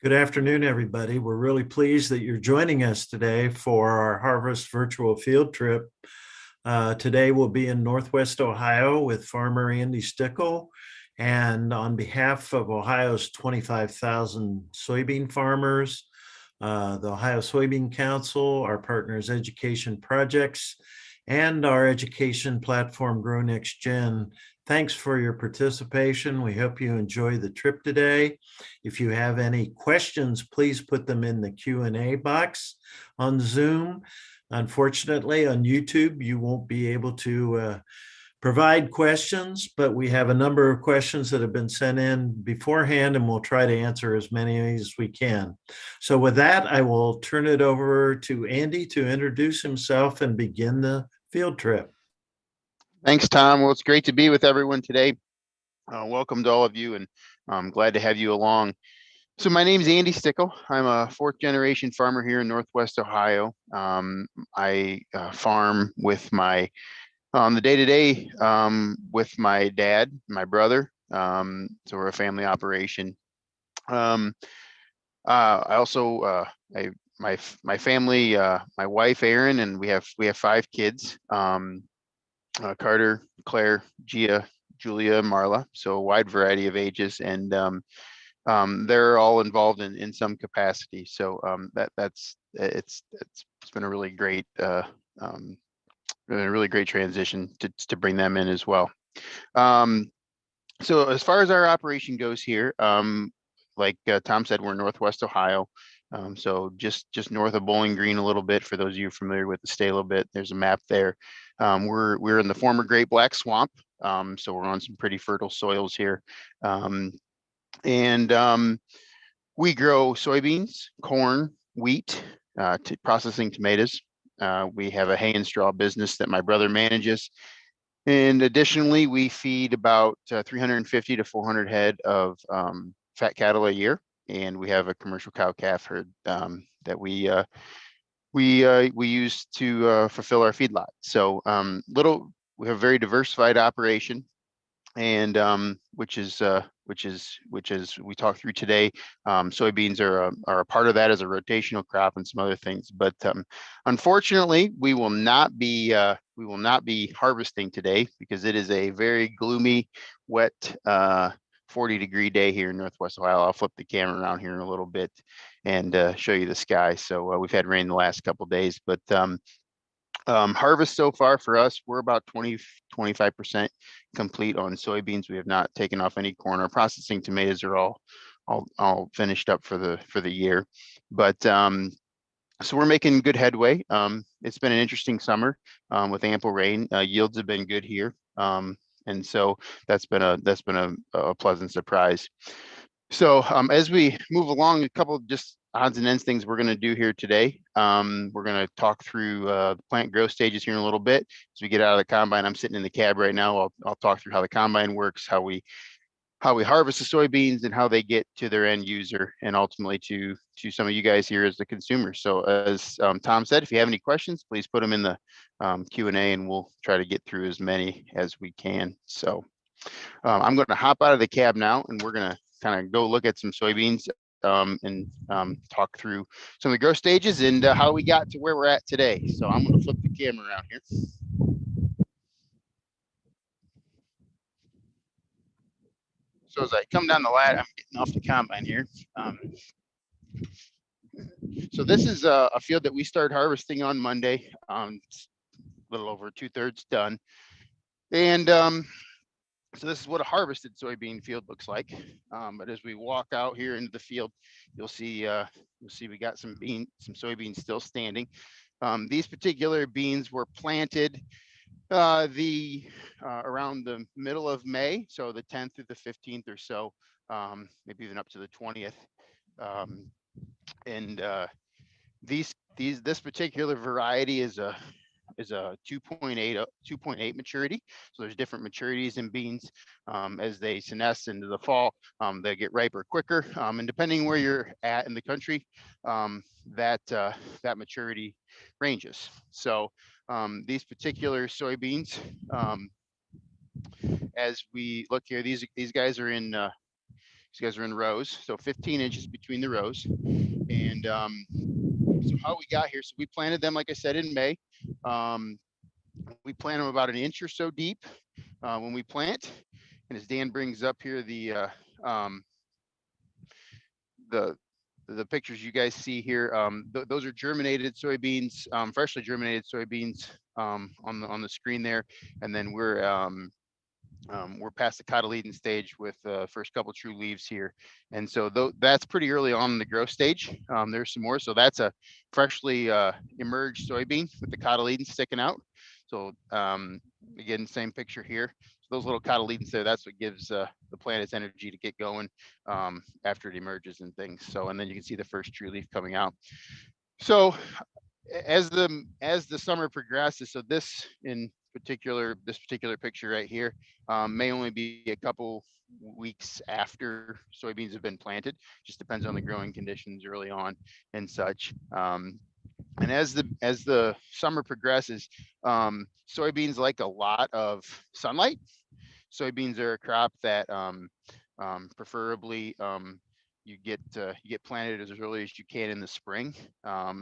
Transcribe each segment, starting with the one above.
Good afternoon, everybody. We're really pleased that you're joining us today for our Harvest virtual field trip. Today we'll be in Northwest Ohio with farmer Andy Stickel. And on behalf of Ohio's 25,000 soybean farmers, the Ohio Soybean Council, our partners Education Projects, and our education platform Grow Next Gen. Thanks for your participation. We hope you enjoy the trip today. If you have any questions, please put them in the Q&A box on Zoom. Unfortunately, on YouTube, you won't be able to provide questions, but we have a number of questions that have been sent in beforehand, and we'll try to answer as many as we can. So with that, I will turn it over to Andy to introduce himself and begin the field trip. Thanks, Tom. Well, it's great to be with everyone today. Welcome to all of you, and I'm glad to have you along. So my name is Andy Stickel. I'm a fourth generation farmer here in Northwest Ohio. I farm with my the day-to-day with my dad, my brother. So we're a family operation. I also my family, my wife Erin, and we have 5 kids. Carter, Claire, Gia, Julia, Marla. So a wide variety of ages, and they're all involved in some capacity. So it's been a really great transition to bring them in as well. So as far as our operation goes here, like Tom said, we're in Northwest Ohio. So just north of Bowling Green a little bit. For those of you familiar with the state a little bit, there's a map there. We're in the former Great Black Swamp, so we're on some pretty fertile soils here, and we grow soybeans, corn, wheat, processing tomatoes. We have a hay and straw business that my brother manages, and additionally, we feed about 350 to 400 head of fat cattle a year, and we have a commercial cow-calf herd that we use to fulfill our feedlot. So we have a very diversified operation, and which is we talk through today. Soybeans are a part of that as a rotational crop and some other things. But unfortunately, we will not be harvesting today because it is a very gloomy, wet 40-degree day here in Northwest Ohio. I'll flip the camera around here in a little bit and show you the sky. So we've had rain the last couple of days, but harvest so far for us, we're about 25% complete on soybeans. We have not taken off any corn. Our processing tomatoes are all finished up for the year, but so we're making good headway. It's been an interesting summer with ample rain. Yields have been good here. And so that's been a pleasant surprise. So as we move along, a couple of just odds and ends things we're going to do here today. We're going to talk through the plant growth stages here in a little bit. As we get out of the combine, I'm sitting in the cab right now. I'll talk through how the combine works, how we harvest the soybeans, and how they get to their end user, and ultimately to some of you guys here as the consumers. So as Tom said, if you have any questions, please put them in the Q&A, and we'll try to get through as many as we can. So I'm going to hop out of the cab now, and we're going to kind of go look at some soybeans and talk through some of the growth stages and how we got to where we're at today. So I'm going to flip the camera around here. So as I come down the ladder, I'm getting off the combine here. So this is a field that we started harvesting on Monday. It's a little over 2/3 done. And so this is what a harvested soybean field looks like. But as we walk out here into the field, you'll see we got some soybeans still standing. These particular beans were planted around the middle of May, so the 10th through the 15th or so, maybe even up to the 20th. And this particular variety is a 2.8 maturity. So there's different maturities in beans. As they senesce into the fall, they get riper quicker, and depending where you're at in the country, that maturity ranges. So these particular soybeans, as we look here, these guys are in these guys are in rows, so 15 inches between the rows. And so how we got here, so we planted them, like I said, in May. We plant them about an inch or so deep when we plant. And as Dan brings up here, the pictures you guys see here, those are germinated soybeans, freshly germinated soybeans on the screen there. And then we're past the cotyledon stage with the first couple true leaves here. And so that's pretty early on in the growth stage. There's some more. So that's a freshly emerged soybean with the cotyledon sticking out. So again, same picture here. So those little cotyledons there, that's what gives the plant its energy to get going after it emerges and things. So, and then you can see the first true leaf coming out. So as the summer progresses, so this particular picture right here may only be a couple weeks after soybeans have been planted. Just depends on the growing conditions early on and such. And as the summer progresses, soybeans like a lot of sunlight. Soybeans are a crop that preferably you get planted as early as you can in the spring.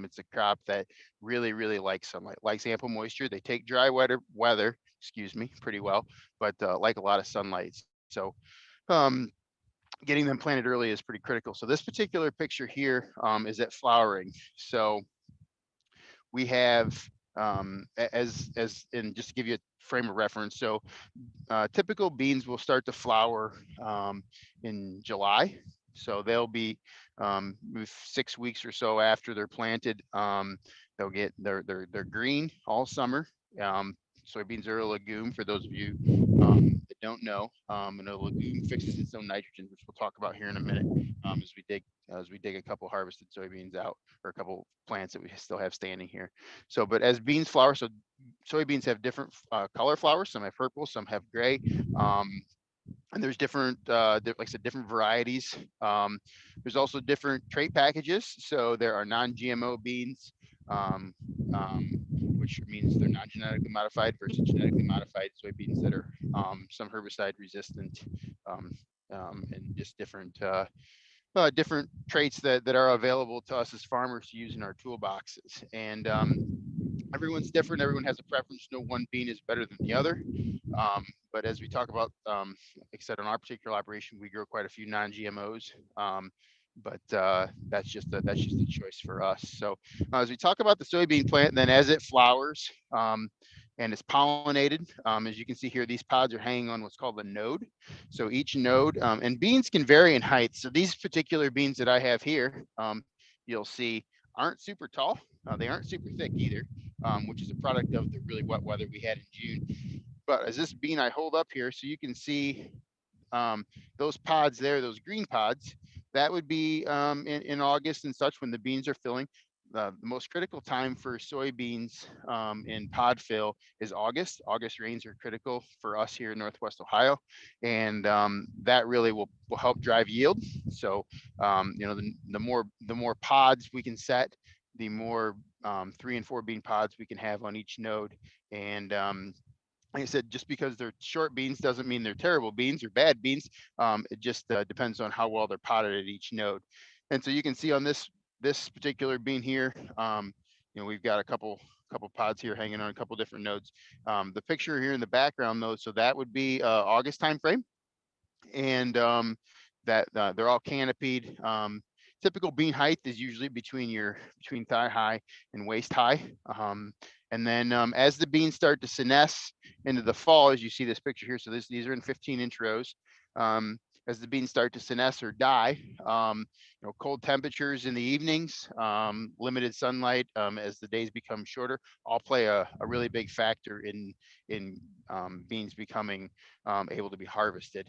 It's a crop that really likes sunlight, likes ample moisture. They take dry weather, pretty well, but like a lot of sunlight. So getting them planted early is pretty critical. So this particular picture here is at flowering. So we have and just to give you a frame of reference, so typical beans will start to flower in July. So they'll be 6 weeks or so after they're planted. They'll get they're green all summer. Soybeans are a legume for those of you that don't know, and a legume fixes its own nitrogen, which we'll talk about here in a minute as we dig a couple harvested soybeans out, or a couple plants that we still have standing here. So, but as beans flower, so soybeans have different color flowers. Some have purple, some have gray. And there's different, like I said, different varieties. There's also different trait packages. So there are non-GMO beans, which means they're not genetically modified, versus genetically modified soybeans that are some herbicide resistant, and just different different traits that are available to us as farmers to use in our toolboxes. And everyone's different. Everyone has a preference. No one bean is better than the other. But as we talk about, like I said, on our particular operation, we grow quite a few non-GMOs. But that's just a choice for us. So as we talk about the soybean plant, and then as it flowers and it's pollinated, as you can see here, these pods are hanging on what's called a node. So each node, and beans can vary in height. So these particular beans that I have here, you'll see aren't super tall. They aren't super thick either, which is a product of the really wet weather we had in June. But as this bean I hold up here, so you can see those pods there, those green pods, that would be in August and such when the beans are filling. The most critical time for soybeans in pod fill is August. August rains are critical for us here in Northwest Ohio, and that really will help drive yield. So the more pods we can set, the more 3 and 4 bean pods we can have on each node. And like I said, just because they're short beans doesn't mean they're terrible beans or bad beans. It just depends on how well they're potted at each node. And so you can see on this particular bean here, we've got a couple pods here hanging on a couple different nodes. The picture here in the background though, so that would be August timeframe, and that they're all canopied. Typical bean height is usually between thigh high and waist high. And then as the beans start to senesce into the fall, as you see this picture here, so these are in 15-inch rows. As the beans start to senesce or die, cold temperatures in the evenings, limited sunlight as the days become shorter, all play a really big factor in beans becoming able to be harvested.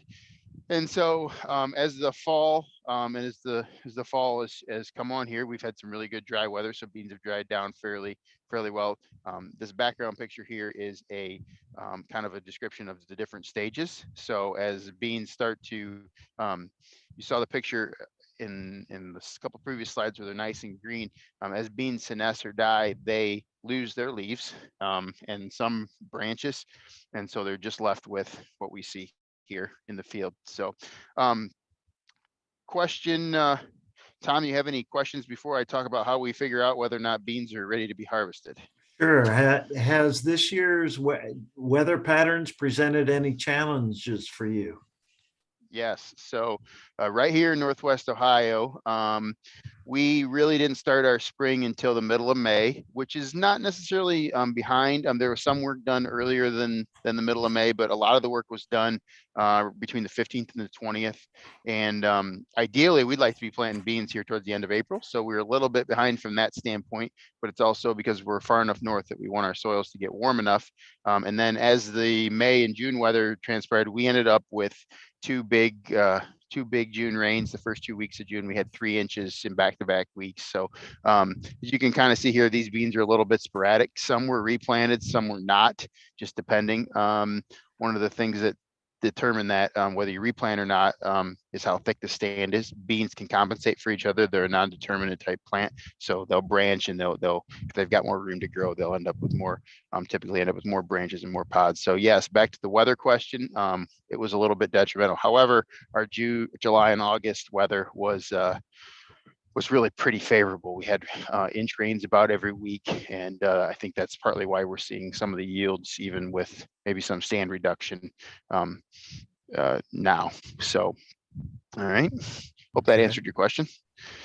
And so as the fall and as the fall has come on here, we've had some really good dry weather, so beans have dried down fairly well. This background picture here is a kind of a description of the different stages. So as beans start to, you saw the picture in the couple previous slides where they're nice and green. As beans senesce or die, they lose their leaves and some branches, and so they're just left with what we see here in the field. So question, Tom, you have any questions before I talk about how we figure out whether or not beans are ready to be harvested? Sure. Has this year's weather patterns presented any challenges for you? Yes. So right here in Northwest Ohio, we really didn't start our spring until the middle of May, which is not necessarily behind. There was some work done earlier than the middle of May, but a lot of the work was done between the 15th and the 20th. And ideally, we'd like to be planting beans here towards the end of April. So we're a little bit behind from that standpoint, but it's also because we're far enough north that we want our soils to get warm enough. And then as the May and June weather transpired, we ended up with two big June rains. The first 2 weeks of June, we had 3 inches in back-to-back weeks. So as you can kind of see here, these beans are a little bit sporadic. Some were replanted, some were not, just depending. One of the things that determine that whether you replant or not is how thick the stand is. Beans can compensate for each other. They're a non-determinate type plant, so they'll branch, and they'll if they've got more room to grow, they'll end up with more, typically end up with more branches and more pods. So yes, back to the weather question, it was a little bit detrimental. However, our July and August weather was really pretty favorable. We had inch rains about every week, and I think that's partly why we're seeing some of the yields, even with maybe some stand reduction now. So, all right. Hope that answered your question.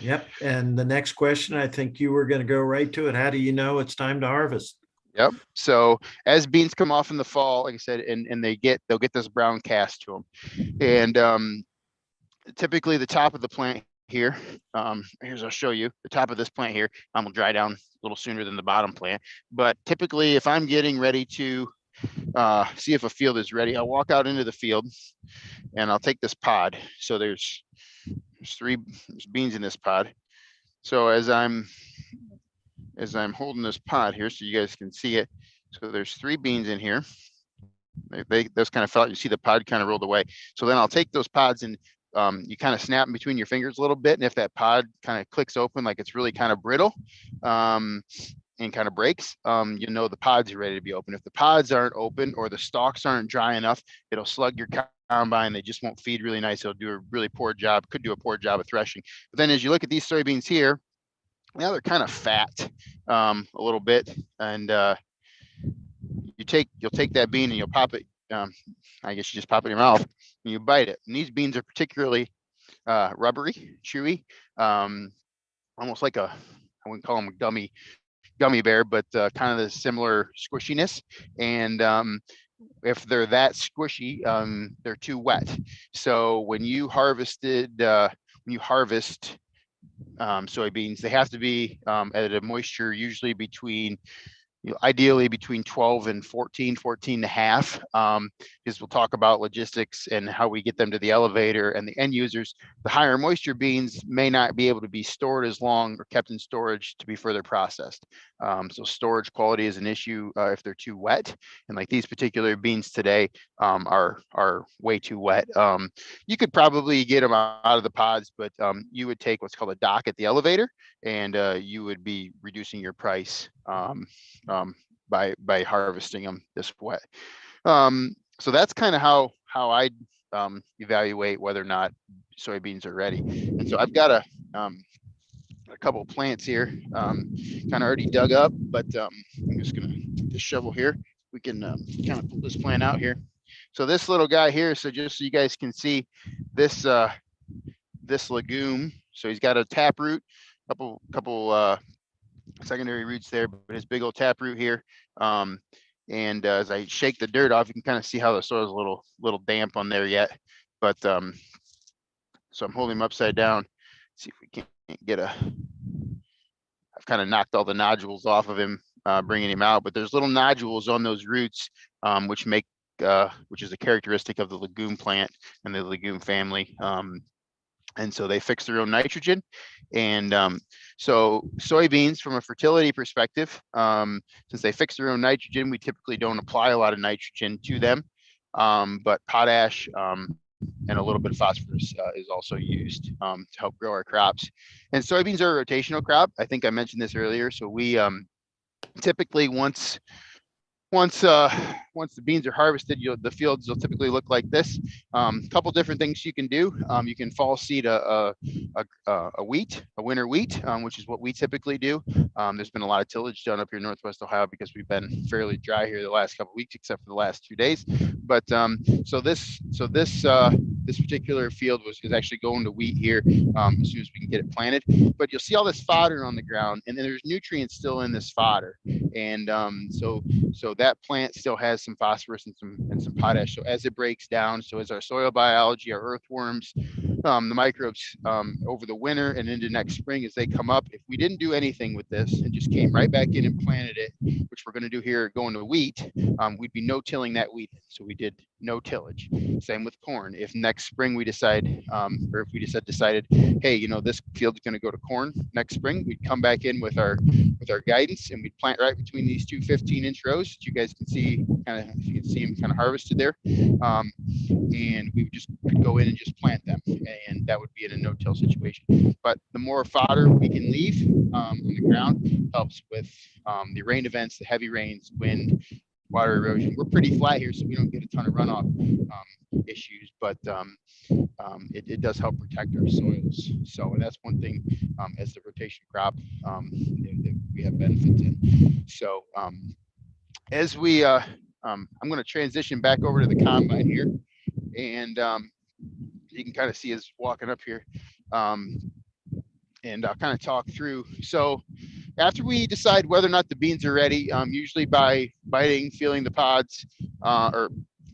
Yep. And the next question, I think you were going to go right to it. How do you know it's time to harvest? Yep. So as beans come off in the fall, like I said, and they'll get this brown cast to them, and typically the top of the plant here, I'll show you the top of this plant here. Will dry down a little sooner than the bottom plant, but typically if I'm getting ready to see if a field is ready, I'll walk out into the field and I'll take this pod. So there's beans in this pod. So as I'm holding this pod here, so you guys can see it. So there's 3 beans in here. Those kind of fell out. You see the pod kind of rolled away. So then I'll take those pods and you kind of snap them between your fingers a little bit. And if that pod kind of clicks open, like it's really kind of brittle and kind of breaks, you know the pods are ready to be open. If the pods aren't open or the stalks aren't dry enough, it'll slug your combine. They just won't feed really nice. It'll do a really poor job, could do a poor job of threshing. But then as you look at these soybeans here, now they're kind of fat a little bit. And you'll take that bean and you'll pop it. I guess you just pop it in your mouth and you bite it. And these beans are particularly rubbery, chewy, almost like I wouldn't call them a gummy bear, but kind of the similar squishiness. And if they're that squishy, they're too wet. So when you harvest soybeans, they have to be at a moisture usually between, ideally between 12 and 14 and a half, because we'll talk about logistics and how we get them to the elevator and the end users. The higher moisture beans may not be able to be stored as long or kept in storage to be further processed. So storage quality is an issue if they're too wet. And like these particular beans today are way too wet. You could probably get them out of the pods, but you would take what's called a dock at the elevator, and you would be reducing your price by harvesting them this wet. So that's kind of how I evaluate whether or not soybeans are ready. And so I've got a couple of plants here, kind of already dug up, but I'm just gonna take this shovel here. We can kind of pull this plant out here. So this little guy here, so just so you guys can see this this legume. So he's got a tap root, couple secondary roots there, but his big old tap root here. And as I shake the dirt off, you can kind of see how the soil is a little damp on there yet. But so I'm holding him upside down. See if we can't get I've kind of knocked all the nodules off of him, bringing him out. But there's little nodules on those roots, which is a characteristic of the legume plant and the legume family. And so they fix their own nitrogen. And so soybeans, from a fertility perspective, since they fix their own nitrogen, we typically don't apply a lot of nitrogen to them. But potash and a little bit of phosphorus is also used to help grow our crops. And soybeans are a rotational crop. I think I mentioned this earlier. So we typically, once Once the beans are harvested, the fields will typically look like this. A couple different things you can do. You can fall seed a winter wheat, which is what we typically do. There's been a lot of tillage done up here in Northwest Ohio because we've been fairly dry here the last couple of weeks, except for the last 2 days. But this particular field is actually going to wheat here as soon as we can get it planted. But you'll see all this fodder on the ground, and then there's nutrients still in this fodder, and so that plant still has some phosphorus and some potash. So as it breaks down, so as our soil biology, our earthworms, the microbes over the winter and into next spring as they come up, if we didn't do anything with this and just came right back in and planted it, which we're going to do here going to wheat, we'd be no-tilling that wheat. So we did no tillage. Same with corn. If next spring we decide, or if we just had decided, hey, this field's going to go to corn next spring, we'd come back in with our guidance and we'd plant right between these two 15-inch rows that you guys can see, kind of, if you can see them kind of harvested there. And we would just go in and just plant them, and that would be in a no-till situation. But the more fodder we can leave on the ground helps with the rain events, the heavy rains, wind, water erosion. We're pretty flat here, so we don't get a ton of runoff issues, but it does help protect our soils. So that's one thing as the rotation crop that we have benefits in. So as we, I'm going to transition back over to the combine here, and you can kind of see us walking up here, and I'll kind of talk through. So after we decide whether or not the beans are ready, usually by biting, feeling the pods, or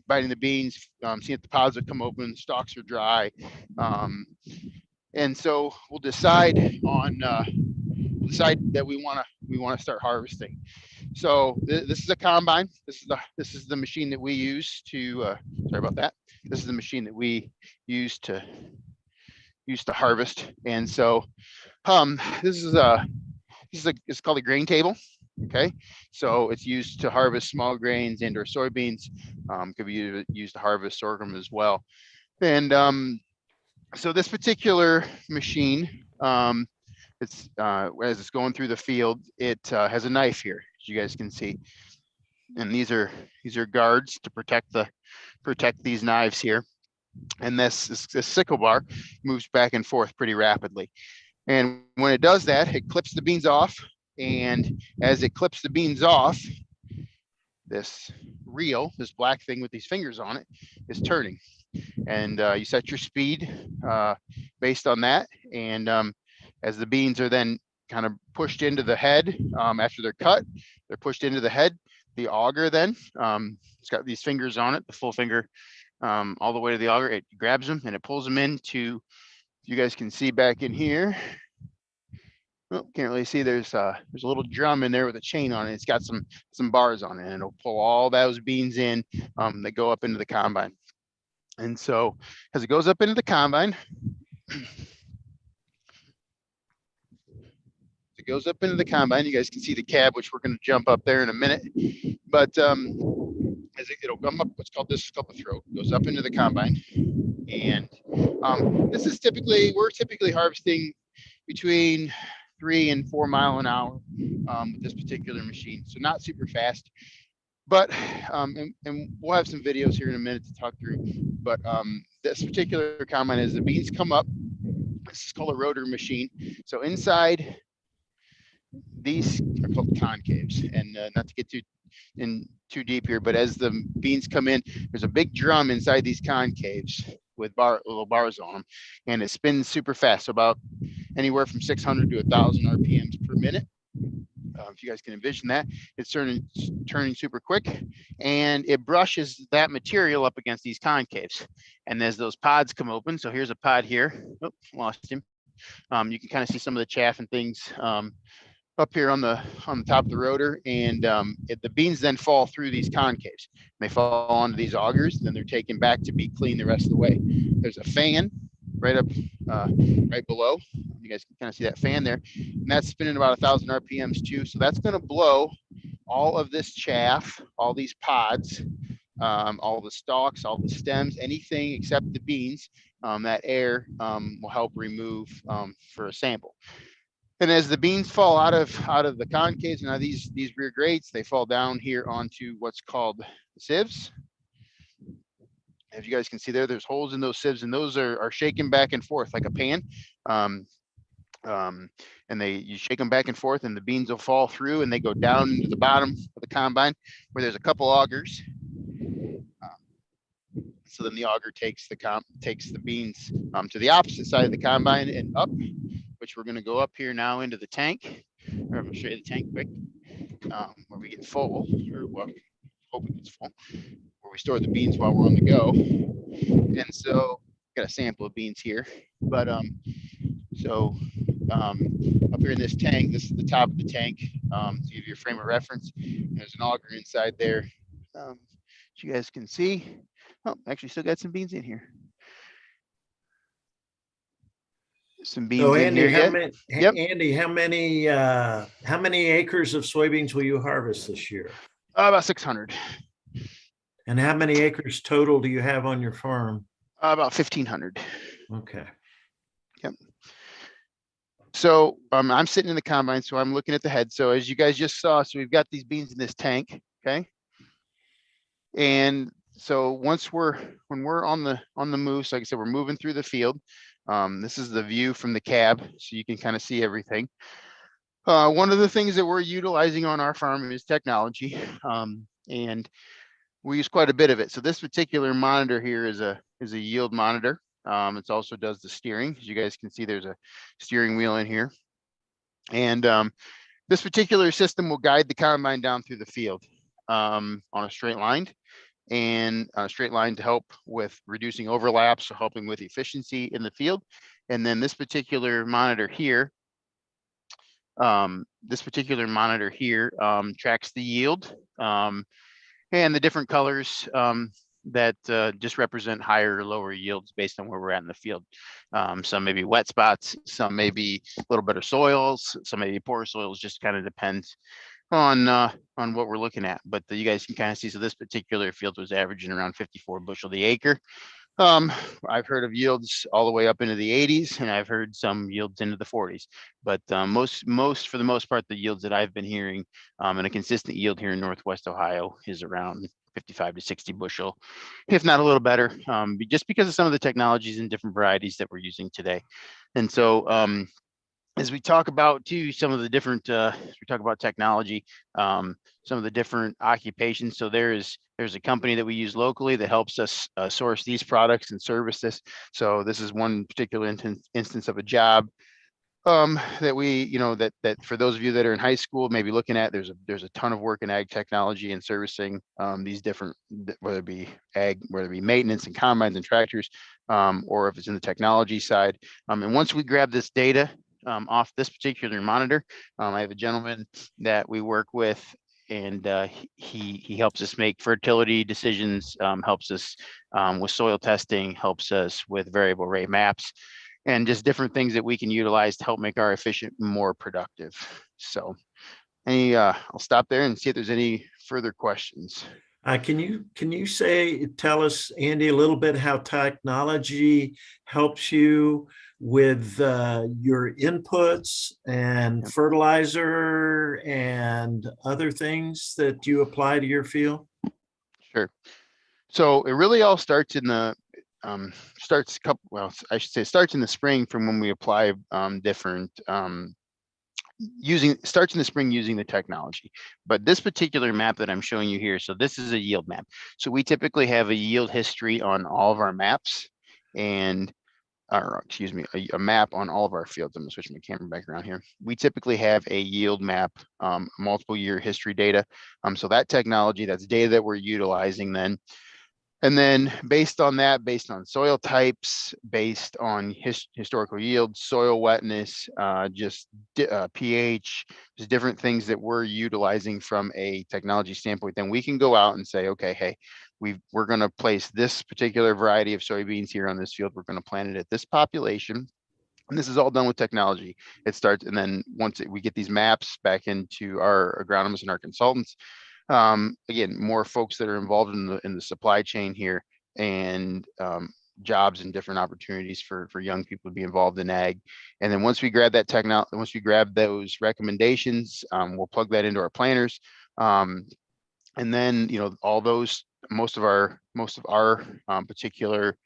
biting the beans, seeing if the pods have come open, the stalks are dry, and so we'll decide on that we want to start harvesting. So this is a combine. This is the machine that we use to. Sorry about that. This is the machine that we use to harvest, and so it's called a grain table. Okay, so it's used to harvest small grains and or soybeans. Could be used to harvest sorghum as well. And so this particular machine, it's as it's going through the field, it has a knife here, as you guys can see, and these are guards to protect these knives here. And this sickle bar moves back and forth pretty rapidly. And when it does that, it clips the beans off. And as it clips the beans off, this reel, this black thing with these fingers on it, is turning. And you set your speed based on that. And as the beans are then kind of pushed into the head after they're cut, they're pushed into the head. The auger then, it's got these fingers on it, the full finger all the way to the auger. It grabs them and it pulls them into, you guys can see back in here. Oh, can't really see. There's a little drum in there with a chain on it. It's got some bars on it, and it'll pull all those beans in that go up into the combine. And so as it goes up into the combine, you guys can see the cab, which we're going to jump up there in a minute. But it'll come up, what's called the throat, goes up into the combine. And we're typically harvesting between 3 and 4 miles an hour with this particular machine. So not super fast, but and we'll have some videos here in a minute to talk through. But this particular combine, as the beans come up, this is called a rotor machine. So inside, these are called concaves, and not to get too deep here, but as the beans come in, there's a big drum inside these concaves with little bars on them, and it spins super fast, so about anywhere from 600 to 1,000 RPMs per minute. If you guys can envision that, it's turning super quick, and it brushes that material up against these concaves. And as those pods come open, so here's a pod here. Oh, lost him. You can kind of see some of the chaff and things up here on the top of the rotor, and the beans then fall through these concaves. They fall onto these augers, and then they're taken back to be clean the rest of the way. There's a fan right up right below. You guys can kind of see that fan there, and that's spinning about 1,000 RPMs too. So that's going to blow all of this chaff, all these pods, all the stalks, all the stems, anything except the beans. That air will help remove for a sample. And as the beans fall out of the concaves, now these rear grates, they fall down here onto what's called sieves. As you guys can see there's holes in those sieves, and those are shaken back and forth like a pan. Um, and you shake them back and forth, and the beans will fall through, and they go down into the bottom of the combine where there's a couple augers. So then the auger takes the beans to the opposite side of the combine and up, which we're going to go up here now into the tank. I'm going to show you the tank quick, where we get full, or well, hope it gets full, where we store the beans while we're on the go. And so got a sample of beans here, but up here in this tank, this is the top of the tank, to give you a frame of reference. There's an auger inside there, as you guys can see. Oh, actually still got some beans in here. Some beans So in Andy, here yet. Yep. Andy, how many acres of soybeans will you harvest this year? About 600. And how many acres total do you have on your farm? About 1,500. Okay. Yep. So I'm sitting in the combine, so I'm looking at the head. So as you guys just saw, so we've got these beans in this tank, okay? And so when we're on the move, so like I said, we're moving through the field. This is the view from the cab, so you can kind of see everything. One of the things that we're utilizing on our farm is technology, and we use quite a bit of it. So this particular monitor here is a yield monitor. It also does the steering. As you guys can see, there's a steering wheel in here. And this particular system will guide the combine down through the field on a straight line, and a straight line to help with reducing overlaps, or helping with efficiency in the field. And then this particular monitor here, tracks the yield, and the different colors that just represent higher or lower yields based on where we're at in the field. Some may be wet spots, some may be a little better soils, some may be poor soils, just kind of depends on what we're looking at. But you guys can kind of see, so this particular field was averaging around 54 bushel the acre. I've heard of yields all the way up into the 80s, and I've heard some yields into the 40s. But for the most part, the yields that I've been hearing, and a consistent yield here in Northwest Ohio, is around 55 to 60 bushel, if not a little better, just because of some of the technologies and different varieties that we're using today. And so as we talk about too, some of the different, we talk about technology, some of the different occupations. So there's a company that we use locally that helps us source these products and service this. So this is one particular instance of a job that we, that for those of you that are in high school, maybe looking at, there's a ton of work in ag technology and servicing these different, whether it be ag, whether it be maintenance and combines and tractors, or if it's in the technology side. And once we grab this data off this particular monitor, I have a gentleman that we work with, and he helps us make fertility decisions, helps us with soil testing, helps us with variable rate maps, and just different things that we can utilize to help make our efficient more productive. So I'll stop there and see if there's any further questions. Can you tell us, Andy, a little bit how technology helps you with your inputs and fertilizer and other things that you apply to your field? Sure. So it really all starts in the starts in the spring, from when we apply different starts in the spring using the technology. But this particular map that I'm showing you here, so this is a yield map. So we typically have a yield history on all of our maps, and a map on all of our fields. I'm gonna switch my camera back around here. We typically have a yield map, multiple year history data. So that technology, that's data that we're utilizing then. And then based on that, based on soil types, based on historical yield, soil wetness, pH, just different things that we're utilizing from a technology standpoint, then we can go out and say, okay, hey, we're going to place this particular variety of soybeans here on this field. We're going to plant it at this population. And this is all done with technology. It starts, and then once we get these maps back into our agronomists and our consultants, again, more folks that are involved in the supply chain here, and jobs and different opportunities for young people to be involved in ag. And then once we grab that technology, once we grab those recommendations, we'll plug that into our planners. And then, all those, most of our particular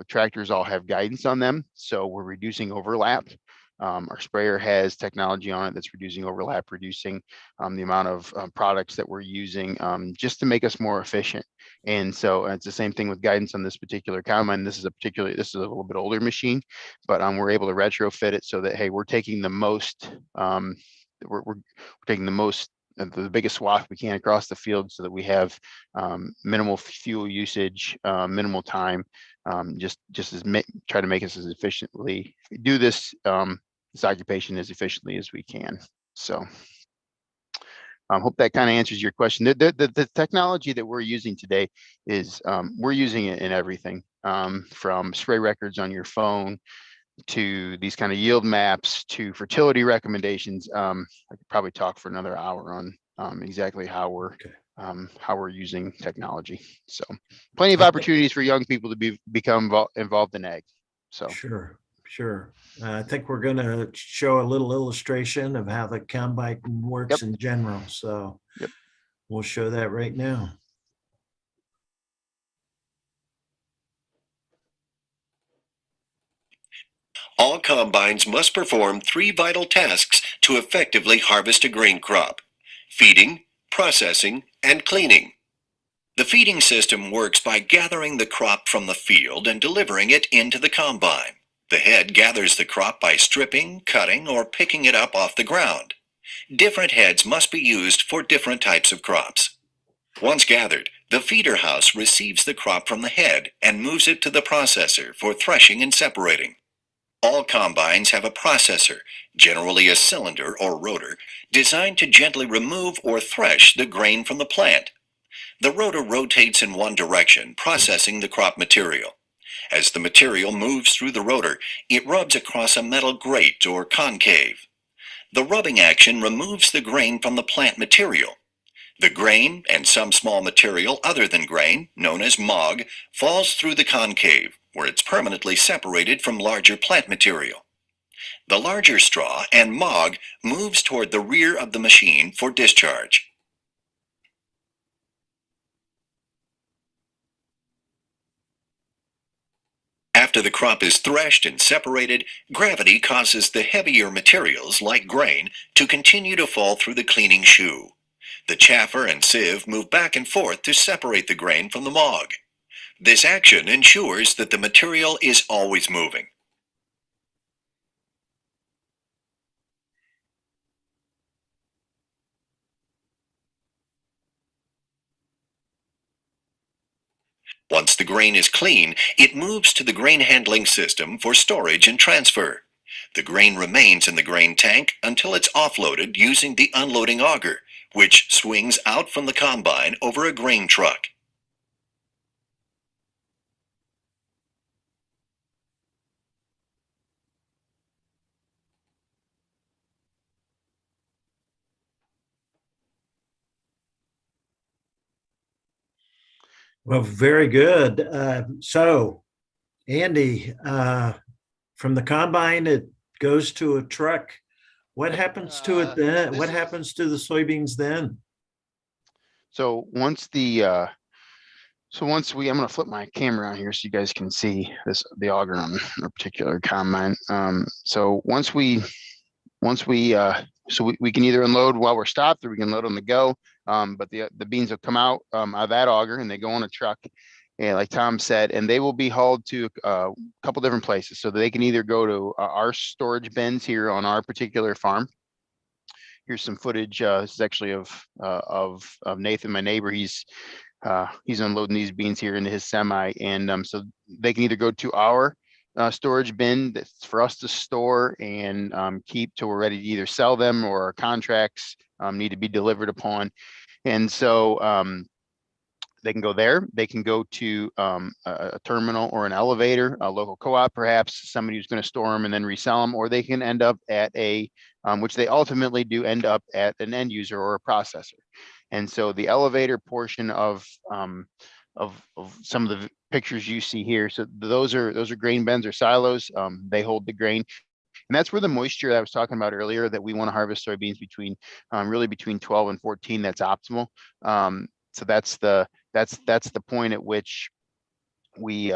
tractors all have guidance on them. So we're reducing overlap. Our sprayer has technology on it that's reducing overlap, reducing the amount of products that we're using, just to make us more efficient. And so it's the same thing with guidance on this particular combine. This is a little bit older machine, but we're able to retrofit it so that, hey, we're taking the most, we're taking the biggest swath we can across the field so that we have minimal fuel usage, minimal time, try to make us as efficiently, do this occupation as efficiently as we can. So I hope that kind of answers your question. The technology that we're using today is we're using it in everything, from spray records on your phone to these kind of yield maps to fertility recommendations. I could probably talk for another hour on exactly how we're using technology. So plenty of opportunities for young people to become involved in ag. So Sure. I think we're going to show a little illustration of how the combine works in general. So we'll show that right now. All combines must perform 3 vital tasks to effectively harvest a grain crop: feeding, processing, and cleaning. The feeding system works by gathering the crop from the field and delivering it into the combine. The head gathers the crop by stripping, cutting, or picking it up off the ground. Different heads must be used for different types of crops. Once gathered, the feeder house receives the crop from the head and moves it to the processor for threshing and separating. All combines have a processor, generally a cylinder or rotor, designed to gently remove or thresh the grain from the plant. The rotor rotates in one direction, processing the crop material. As the material moves through the rotor, it rubs across a metal grate or concave. The rubbing action removes the grain from the plant material. The grain and some small material other than grain, known as mog, falls through the concave, where it's permanently separated from larger plant material. The larger straw and mog moves toward the rear of the machine for discharge. After the crop is threshed and separated, gravity causes the heavier materials, like grain, to continue to fall through the cleaning shoe. The chaffer and sieve move back and forth to separate the grain from the mog. This action ensures that the material is always moving. Once the grain is clean, it moves to the grain handling system for storage and transfer. The grain remains in the grain tank until it's offloaded using the unloading auger, which swings out from the combine over a grain truck. Well, very good. So, Andy, from the combine, it goes to a truck. What happens to it then? What happens to the soybeans then? So once I'm going to flip my camera on here so you guys can see the auger on a particular combine. So we can either unload while we're stopped or we can load on the go. But the beans will come out of that auger and they go on a truck, and like Tom said, and they will be hauled to a couple different places. So they can either go to our storage bins here on our particular farm. Here's some footage. This is actually of Nathan, my neighbor. He's unloading these beans here into his semi, and so they can either go to our storage bin that's for us to store and keep till we're ready to either sell them, or our contracts need to be delivered upon. And so they can go there. They can go to a terminal or an elevator, a local co-op, perhaps somebody who's going to store them and then resell them, or they can end up at which they ultimately do end up at an end user or a processor. And so the elevator portion of of some of the pictures you see here. So those are grain bins or silos. They hold the grain. And that's where the moisture that I was talking about earlier, that we want to harvest soybeans between really between 12 and 14. That's optimal. So that's the point at which we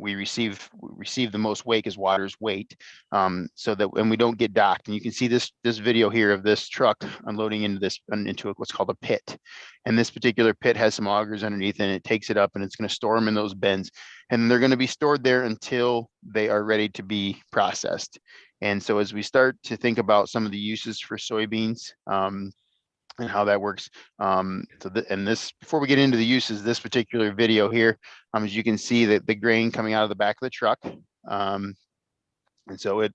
receive the most weight, as water's weight, so that when we don't get docked. And you can see this video here of this truck unloading into what's called a pit. And this particular pit has some augers underneath, and it takes it up, and it's going to store them in those bins, and they're going to be stored there until they are ready to be processed. And so as we start to think about some of the uses for soybeans, and how that works. Before we get into the uses, this particular video here, as you can see that the grain coming out of the back of the truck. And so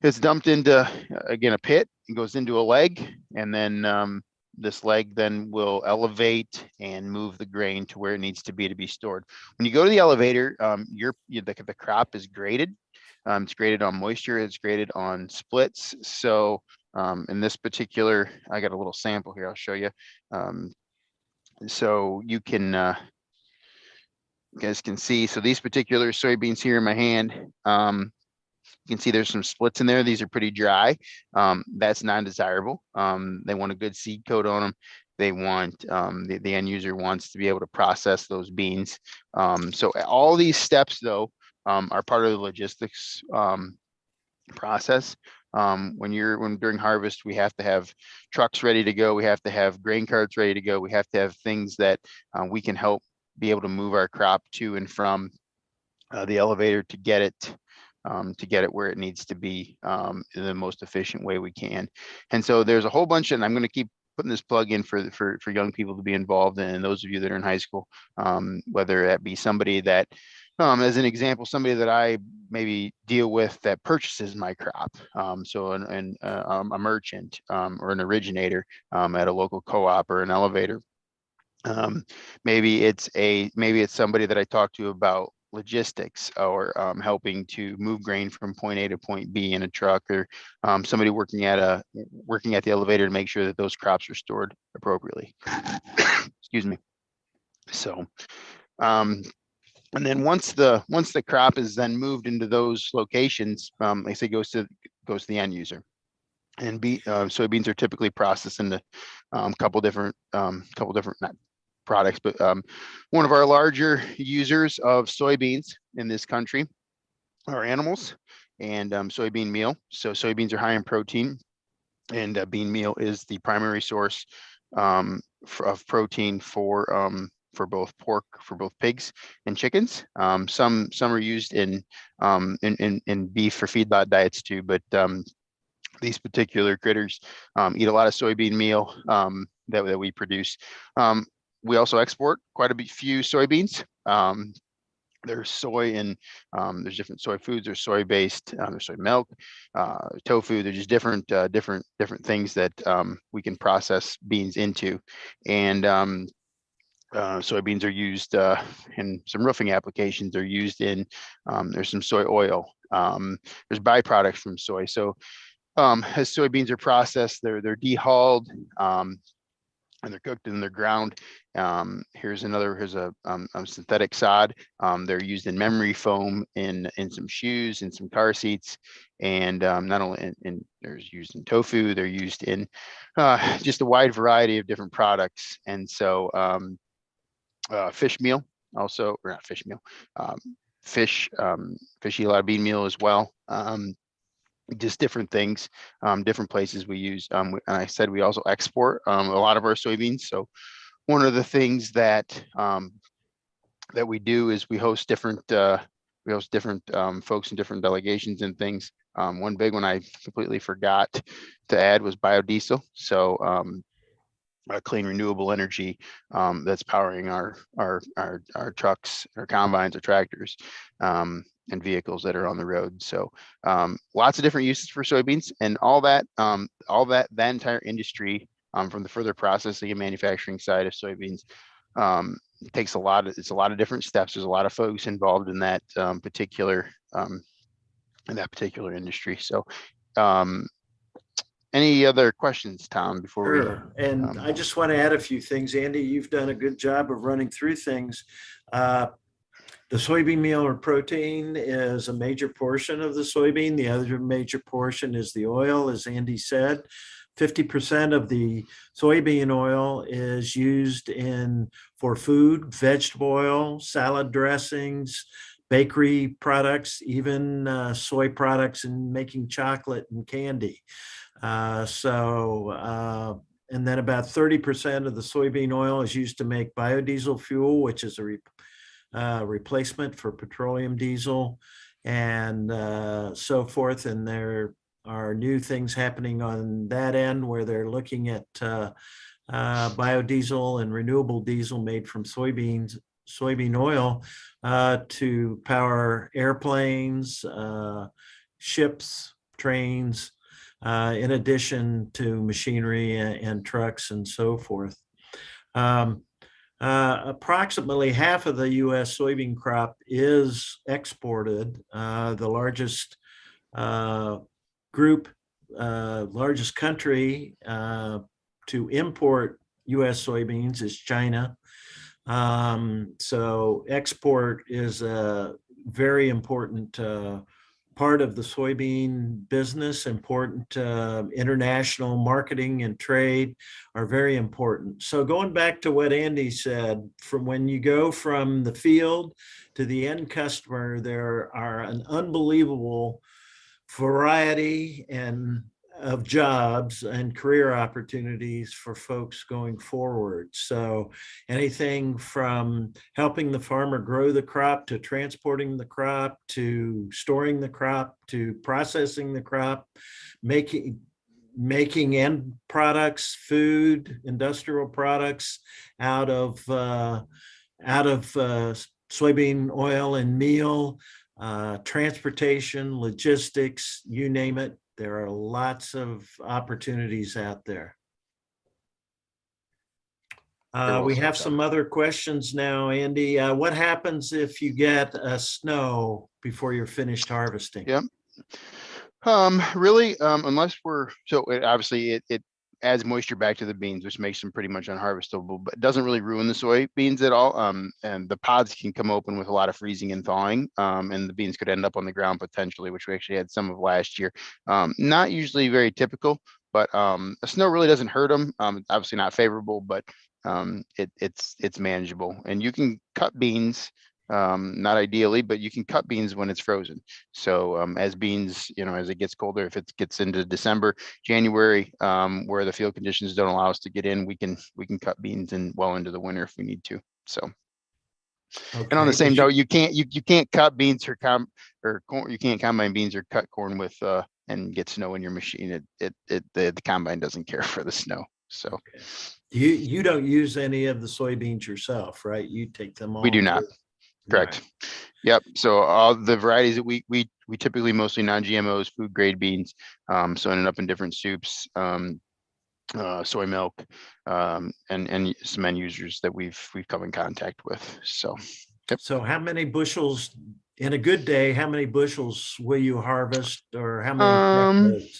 it's dumped into, again, a pit. It goes into a leg, and then this leg then will elevate and move the grain to where it needs to be stored. When you go to the elevator, the crop is graded. It's graded on moisture. It's graded on splits. So in this particular, I got a little sample here. I'll show you. So you can, you guys can see. So these particular soybeans here in my hand, you can see there's some splits in there. These are pretty dry. That's non-desirable. They want a good seed coat on them. They want, the end user wants to be able to process those beans. So all these steps, though, are part of the logistics process. During harvest, we have to have trucks ready to go. We have to have grain carts ready to go. We have to have things that we can help be able to move our crop to and from the elevator to get it where it needs to be in the most efficient way we can. And so there's a whole bunch, and I'm going to keep putting this plug in for young people to be involved in, and those of you that are in high school, whether that be somebody that, as an example, somebody that I maybe deal with that purchases my crop. So a merchant or an originator at a local co-op or an elevator. Maybe it's somebody that I talk to about logistics, or helping to move grain from point A to point B in a truck, or somebody working at the elevator to make sure that those crops are stored appropriately. Excuse me. So and then once the crop is then moved into those locations, like I say, goes to the end user. And soybeans are typically processed into couple different not products, but one of our larger users of soybeans in this country are animals and soybean meal. So soybeans are high in protein, and bean meal is the primary source of protein for both pork, for both pigs and chickens. Some are used in beef for feedlot diets too, but these particular critters eat a lot of soybean meal that we produce. We also export quite a few soybeans. There's soy and there's different soy foods. There's soy based, there's soy milk, tofu. There's just different things that we can process beans into. And soybeans are used in some roofing applications. They're used in, there's some soy oil. There's byproducts from soy. So as soybeans are processed, they're dehulled, and they're cooked and they're ground. Here's a synthetic sod. They're used in memory foam, in some shoes, in some car seats, and not only they're used in tofu. They're used in just a wide variety of different products. And so fish meal also, or not fish meal, fish eat a lot of bean meal as well. Just different things, different places we use. And I said we also export a lot of our soybeans. So one of the things that we do is we host different folks in different delegations and things. One big one I completely forgot to add was biodiesel. So clean renewable energy that's powering our trucks, our combines, our tractors, and vehicles that are on the road. So lots of different uses for soybeans, and all that entire industry, from the further processing and manufacturing side of soybeans, takes a lot of different steps. There's a lot of folks involved in that particular industry. So Any other questions, Tom, before we? Sure. And I just want to add a few things. Andy, you've done a good job of running through things. The soybean meal or protein is a major portion of the soybean. The other major portion is the oil, as Andy said. 50% of the soybean oil is used for food, vegetable oil, salad dressings, bakery products, even soy products, and making chocolate and candy. And then about 30% of the soybean oil is used to make biodiesel fuel, which is a replacement for petroleum diesel, and so forth. And there are new things happening on that end where they're looking at biodiesel and renewable diesel made from soybean oil to power airplanes, ships, trains, in addition to machinery and trucks and so forth. Approximately half of the U.S. soybean crop is exported. The largest largest country to import U.S. soybeans is China. So export is a very important part of the soybean business. Important international marketing and trade are very important. So going back to what Andy said, from when you go from the field to the end customer, there are an unbelievable variety of jobs and career opportunities for folks going forward. So anything from helping the farmer grow the crop, to transporting the crop, to storing the crop, to processing the crop, making end products, food, industrial products out of soybean oil and meal, transportation, logistics, you name it. There are lots of opportunities out there. We have some other questions now, Andy. What happens if you get a snow before you're finished harvesting? Yeah. Really, unless obviously it adds moisture back to the beans, which makes them pretty much unharvestable, but it doesn't really ruin the soybeans at all. And the pods can come open with a lot of freezing and thawing, and the beans could end up on the ground potentially, which we actually had some of last year. Not usually very typical, but a snow really doesn't hurt them. Obviously not favorable, but it's manageable. And you can cut beans, not ideally, but you can cut beans when it's frozen. So as beans, as it gets colder, if it gets into December, January, where the field conditions don't allow us to get in, we can cut beans in well into the winter if we need to. So, okay. And on the same note, you can't cut beans or corn. You can't combine beans or cut corn with and get snow in your machine. The combine doesn't care for the snow. So okay. You don't use any of the soybeans yourself, right? You take them all. We do not. Correct. Right. Yep. So all the varieties that we typically mostly non-GMOs, food grade beans. So ended up in different soups, soy milk, and some end users that we've come in contact with. So. Yep. So how many bushels in a good day? How many bushels will you harvest, or how many?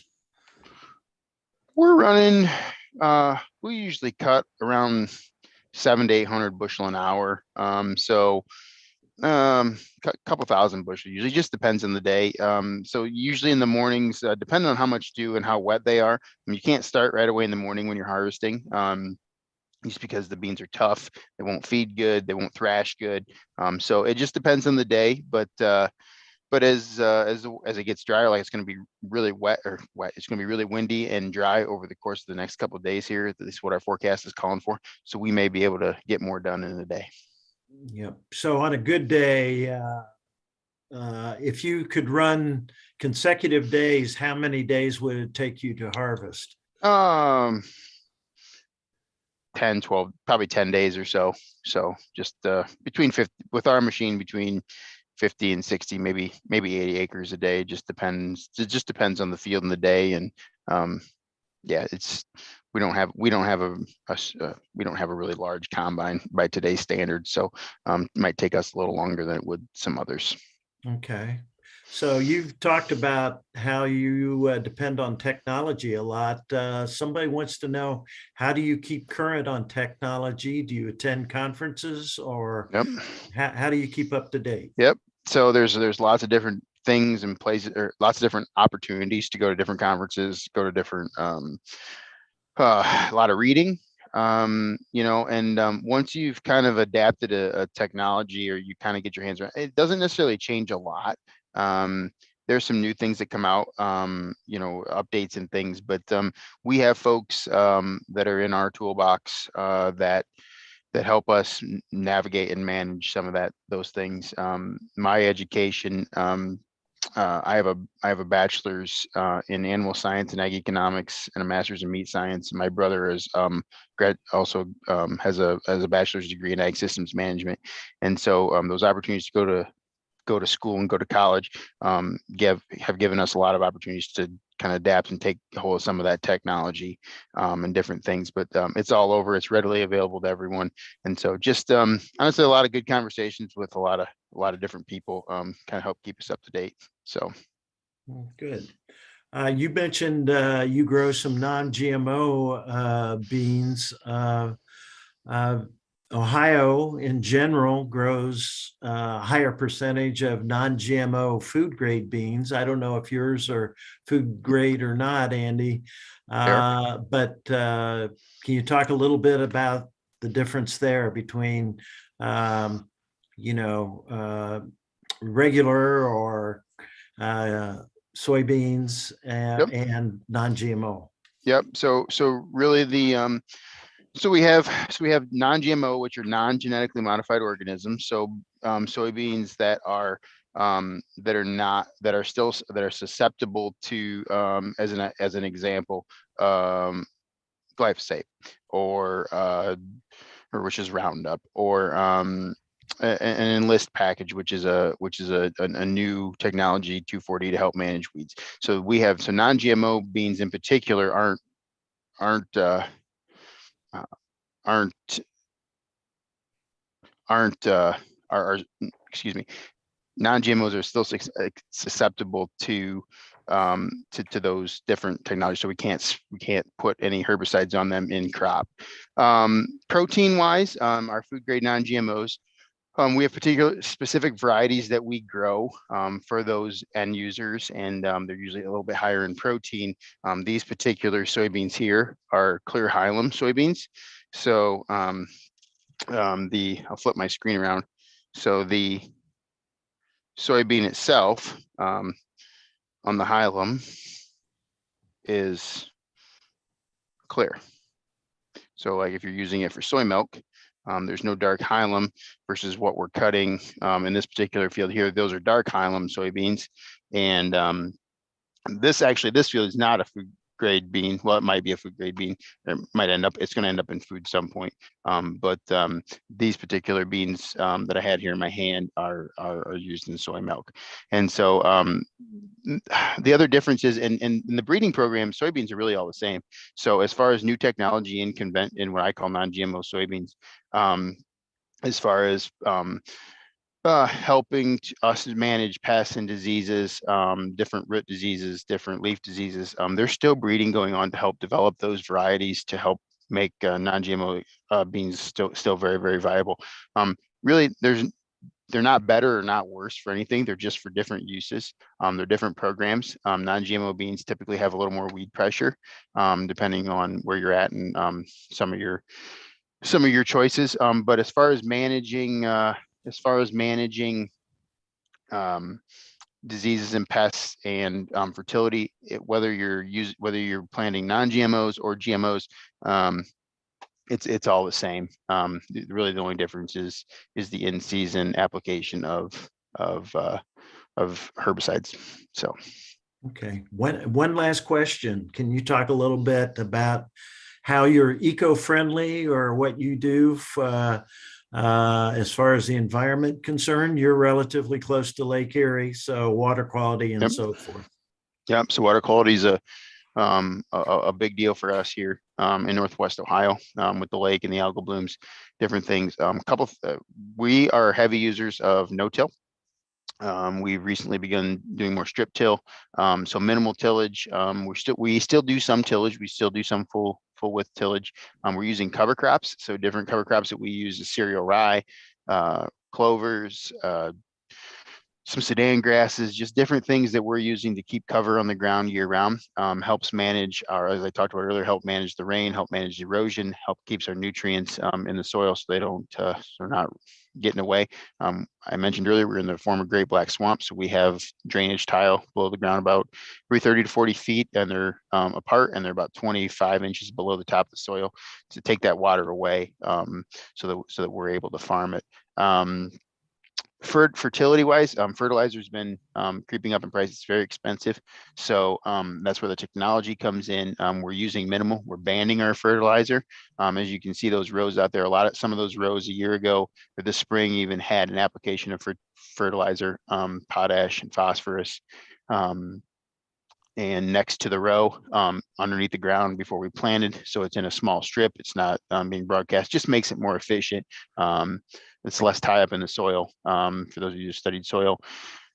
We're running. We usually cut around 700 to 800 bushel an hour. So. A couple thousand bushel usually, just depends on the day. So usually in the mornings, depending on how much dew and how wet they are, you can't start right away in the morning when you're harvesting, just because the beans are tough. They won't feed good, they won't thrash good. So it just depends on the day, but as it gets drier, like it's going to be really wet, it's going to be really windy and dry over the course of the next couple of days here. This is what our forecast is calling for. So we may be able to get more done in a day. Yep. So on a good day, if you could run consecutive days, how many days would it take you to harvest? 10, 12, probably 10 days or so. So just between 50 with our machine, between 50 and 60, maybe 80 acres a day. Just depends. It just depends on the field and the day. And yeah, we don't have a really large combine by today's standards, so it might take us a little longer than it would some others. Okay. So you've talked about how you depend on technology a lot. Somebody wants to know, how do you keep current on technology? Do you attend conferences, or Yep. how do you keep up to date? Yep. So there's lots of different things and places, or lots of different opportunities to go to different conferences, go to different a lot of reading, and once you've kind of adapted a technology, or you kind of get your hands around, it doesn't necessarily change a lot. There's some new things that come out, updates and things, but we have folks that are in our toolbox that help us navigate and manage some of those things. My education, I have a bachelor's in animal science and ag economics, and a master's in meat science. My brother is also has a bachelor's degree in ag systems management, and so those opportunities to go to school and go to college have given us a lot of opportunities to kind of adapt and take hold of some of that technology and different things. But it's all over. It's readily available to everyone, and so just honestly, a lot of good conversations with a lot of different people kind of help keep us up to date. So Good. You mentioned you grow some non-GMO beans. Uh, Ohio in general grows a higher percentage of non-GMO food grade beans. I don't know if yours are food grade or not, Andy, but can you talk a little bit about the difference there between, regular or soybeans yep. and non-GMO? Yep. So really we have non-GMO, which are non-genetically modified organisms. So soybeans that are susceptible to, as an example, glyphosate, or which is Roundup, or an enlist package, which is a new technology 2,4-D to help manage weeds. So non-GMO beans in particular aren't are excuse me, non-GMOs are still susceptible to those different technologies. So we can't put any herbicides on them in crop. Protein wise, our food grade non-GMOs, we have particular specific varieties that we grow for those end users, and they're usually a little bit higher in protein. These particular soybeans here are clear hilum soybeans. So I'll flip my screen around. So the soybean itself on the hilum is clear. So like if you're using it for soy milk, there's no dark hilum, versus what we're cutting in this particular field here. Those are dark hilum soybeans. And this field is not a food grade bean. Well, it might be a food grade bean. It's going to end up in food some point. But these particular beans that I had here in my hand are used in soy milk. And so the other difference is in the breeding program, soybeans are really all the same. So as far as new technology in what I call non-GMO soybeans, as far as helping us manage pests and diseases, different root diseases, different leaf diseases. There's still breeding going on to help develop those varieties to help make non-GMO beans still very, very viable. Really, they're not better or not worse for anything. They're just for different uses. They're different programs. Non-GMO beans typically have a little more weed pressure, depending on where you're at and some of your choices. But as far as managing diseases and pests and fertility, whether you're planting non-GMOs or GMOs, it's all the same. Really, the only difference is the in-season application of herbicides. So, okay. One last question. Can you talk a little bit about how you're eco-friendly, or what you do as far as the environment concerned? You're relatively close to Lake Erie, so water quality and yep. so forth. Yep. So water quality is a big deal for us here in Northwest Ohio, with the lake and the algal blooms, different things. We are heavy users of no-till. We've recently begun doing more strip till, so minimal tillage. We still do some tillage. We still do some full width tillage. We're using cover crops, so different cover crops that we use is cereal rye, clovers, some Sudan grasses, just different things that we're using to keep cover on the ground year round. Helps manage our, as I talked about earlier, help manage the rain, help manage erosion, help keeps our nutrients in the soil so they don't, so they're not getting away. I mentioned earlier, we're in the former Great Black Swamp, so we have drainage tile below the ground about 30 to 40 feet, and they're apart, and they're about 25 inches below the top of the soil to take that water away, so that we're able to farm it. Fertility wise, fertilizer's been creeping up in price. It's very expensive, so that's where the technology comes in. We're using minimal. We're banding our fertilizer. As you can see, those rows out there, some of those rows a year ago or this spring even had an application of fertilizer, potash and phosphorus, and next to the row, underneath the ground before we planted. So it's in a small strip. It's not being broadcast. Just makes it more efficient. It's less tie up in the soil, for those of you who studied soil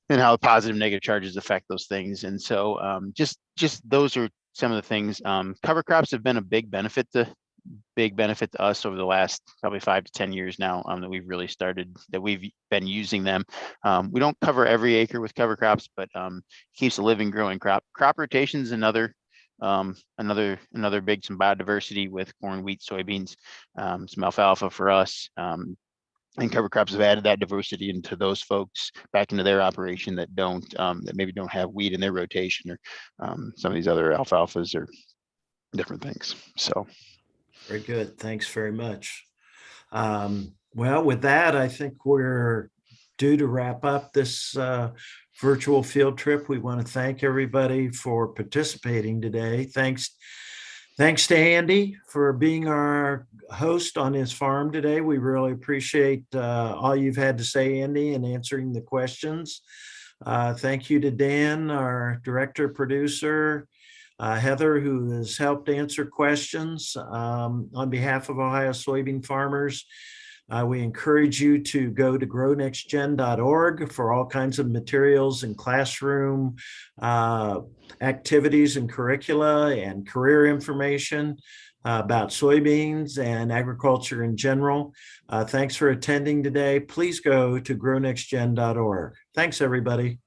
and how positive negative charges affect those things. And so just those are some of the things. Cover crops have been a big benefit to us over the last probably 5 to 10 years now, that we've really started, that we've been using them. We don't cover every acre with cover crops, but keeps a living, growing crop. Crop rotation is another big, some biodiversity with corn, wheat, soybeans, some alfalfa for us. And cover crops have added that diversity into those folks back into their operation that maybe don't have wheat in their rotation, or some of these other alfalfas or different things. So. Very good. Thanks very much. Well, with that, I think we're due to wrap up this virtual field trip. We want to thank everybody for participating today. Thanks to Andy for being our host on his farm today. We really appreciate all you've had to say, Andy, and answering the questions. Thank you to Dan, our director producer, Heather, who has helped answer questions. On behalf of Ohio soybean farmers, we encourage you to go to grownextgen.org for all kinds of materials and classroom activities and curricula and career information about soybeans and agriculture in general. Thanks for attending today. Please go to grownextgen.org. Thanks, everybody.